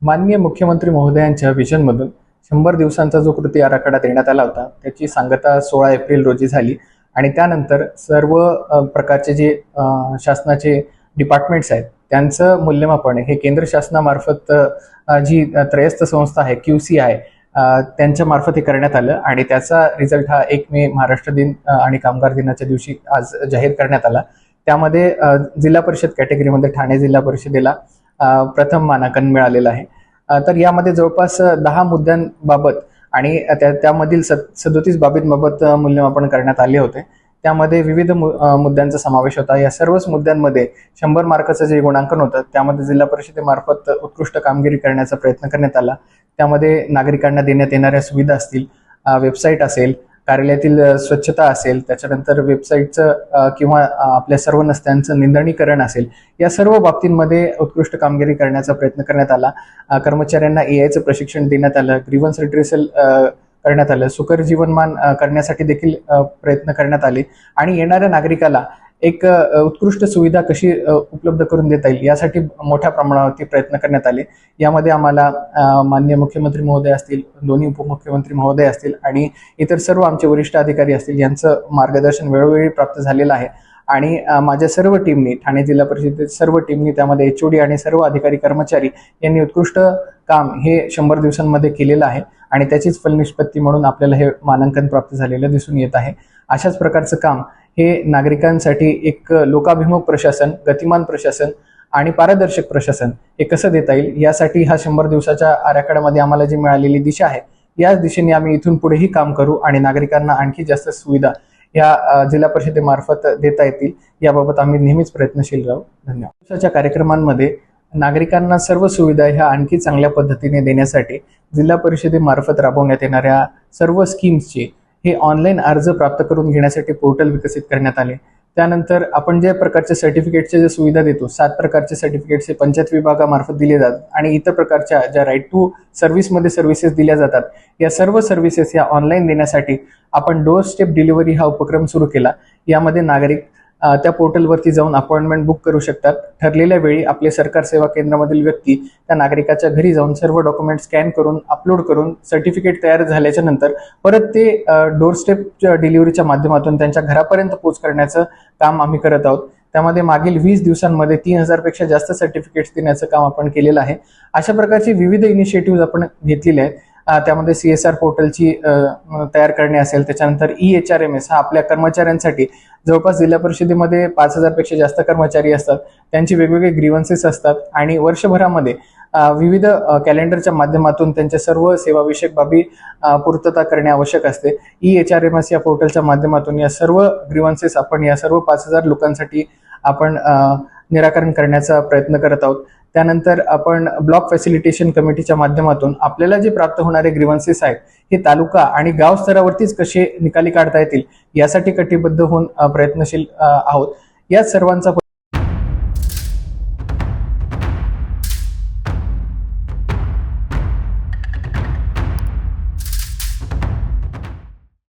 माननीय मुख्यमंत्री महोदयांच्या विजनमधून 100 दिवसांचा जो कृती आराखडा देण्यात आला होता त्याची सांगता 16 एप्रिल रोजी झाली आणि त्यानंतर सर्व प्रकारचे जे शासनाचे डिपार्टमेंट्स आहेत त्यांचं मूल्यमापन हे केंद्र शासनामार्फत जी त्रयस्थ संस्था आहे QC आहे त्यांच्या मार्फत हे करण्यात आलं आणि त्याचा रिझल्ट हा 1 मे महाराष्ट्र दिन आणि कामगार दिनाच्या दिवशी आज जाहीर करण्यात आला। त्यामध्ये जिल्हा परिषद कॅटेगरीमध्ये ठाणे जिल्हा परिषदेला प्रथम मानांकन मिळालेलं आहे। तर यामध्ये जवळपास 10 मुद्द्यांबाबत आणि त्यामधील 37 बाबींबाबत मूल्यमापन करण्यात आले होते। त्यामध्ये विविध मुद्द्यांचा समावेश होता। या सर्वच मुद्द्यांमध्ये 100 मार्काचं जे गुणांकन होतं त्यामध्ये जिल्हा परिषदेमार्फत उत्कृष्ट कामगिरी करण्याचा प्रयत्न करण्यात आला। त्यामध्ये नागरिकांना देण्यात येणाऱ्या सुविधा असतील, वेबसाईट असेल, कार्यालयातील स्वच्छता असेल, त्याच्यानंतर वेबसाईटचं किंवा आपल्या सर्व नस्त्यांचं निंदणीकरण असेल, या सर्व बाबतींमध्ये उत्कृष्ट कामगिरी करण्याचा प्रयत्न करण्यात आला। कर्मचाऱ्यांना AI चं प्रशिक्षण देण्यात आलं, ग्रीव्हन्स रिट्रेसल करण्यात आलं, सुकर जीवनमान करण्यासाठी देखील प्रयत्न करण्यात आले आणि येणाऱ्या नागरिकाला एक उत्कृष्ट सुविधा कशी उपलब्ध करून देता येईल यासाठी मोठ्या प्रमाणावरती प्रयत्न करण्यात आले। यामध्ये आम्हाला माननीय मुख्यमंत्री महोदय असतील, दोन्ही उपमुख्यमंत्री महोदय असतील आणि इतर सर्व आमचे वरिष्ठ अधिकारी असतील यांचं मार्गदर्शन वेळोवेळी प्राप्त झालेलं आहे आणि माझ्या सर्व टीमनी, ठाणे जिल्हा परिषदेच्या सर्व टीमनी, त्यामध्ये HOD आणि सर्व अधिकारी कर्मचारी यांनी उत्कृष्ट काम हे 100 दिवसांमध्ये केलेलं आहे आणि त्याचीच फलनिष्पत्ती म्हणून आपल्याला हे मानांकन प्राप्त झालेलं दिसून येत आहे। अशाच प्रकारचं काम हे नागरिकांसाठी एक लोकाभिमुख प्रशासन, गतिमान प्रशासन आणि पारदर्शक प्रशासन हे कसं देता येईल यासाठी हा 100 दिवसाच्या आराखड्यामध्ये आम्हाला जी मिळालेली दिशा आहे याच दिशेने आम्ही इथून पुढेही काम करू आणि नागरिकांना आणखी जास्त सुविधा या जिल्हा परिषदेमार्फत देता येतील याबाबत आम्ही नेहमीच प्रयत्नशील राहू। धन्यवाद। दिवसाच्या कार्यक्रमांमध्ये नागरिकांना सर्व सुविधा ह्या आणखी चांगल्या पद्धतीने देण्यासाठी जिल्हा परिषदेमार्फत राबवण्यात येणाऱ्या सर्व स्कीम्सचे हे ऑनलाईन अर्ज प्राप्त करून घेण्यासाठी पोर्टल विकसित करण्यात आले। त्यानंतर आपण ज्या प्रकारच्या सर्टिफिकेटच्या ज्या सुविधा देतो, 7 प्रकारचे सर्टिफिकेट्स हे पंचायत विभागामार्फत दिले जातात आणि इतर प्रकारच्या ज्या राईट टू सर्व्हिसमध्ये सर्व्हिसेस दिल्या जातात या सर्व सर्व्हिसेस या ऑनलाईन देण्यासाठी आपण डोअर स्टेप डिलिव्हरी हा उपक्रम सुरू केला। यामध्ये नागरिक त्या पोर्टलवरती जाऊन अपॉइंटमेंट बुक करू शकतात। ठरलेल्या वेळी आपले सरकार सेवा केंद्रामधील व्यक्ती त्या नागरिकाच्या घरी जाऊन सर्व डॉक्युमेंट स्कॅन करून अपलोड करून सर्टिफिकेट तयार झाल्याच्या नंतर परत ते डोअर स्टेप डिलिव्हरीच्या माध्यमातून त्यांच्या घरापर्यंत पोहोच करण्याचं काम आम्ही करत आहोत। त्यामध्ये मागील 20 दिवसांमध्ये 3000 पेक्षा जास्त सर्टिफिकेट्स देण्याचं काम आपण केलेलं आहे। अशा प्रकारची विविध इनिशिएटिव्ह आपण घेतलेले आहेत। त्यामध्ये CSR पोर्टलची तयार करणे असेल, त्याच्यानंतर EHRMS हा आपल्या कर्मचाऱ्यांसाठी, जवळपास जिल्हा परिषदेमध्ये 5000 पेक्षा जास्त कर्मचारी असतात, त्यांची वेगवेगळे ग्रीव्हन्सेस असतात आणि वर्षभरामध्ये विविध कॅलेंडरच्या माध्यमातून त्यांच्या सर्व सेवाविषयक बाबी पूर्तता करणे आवश्यक असते। EHRMS या पोर्टलच्या माध्यमातून या सर्व ग्रीव्हन्सेस आपण या सर्व 5000 लोकांसाठी आपण निराकरण करण्याचा प्रयत्न करत आहोत। त्यानंतर आपण ब्लॉक फॅसिलिटेशन कमिटीच्या माध्यमातून आपल्याला जे प्राप्त होणारे ग्रीव्हन्सेस आहेत हे तालुका आणि गाव स्तरावरतीच कसे निकाली काढता येतील यासाठी कटिबद्ध होऊन प्रयत्नशील आहोत। या सर्वांचा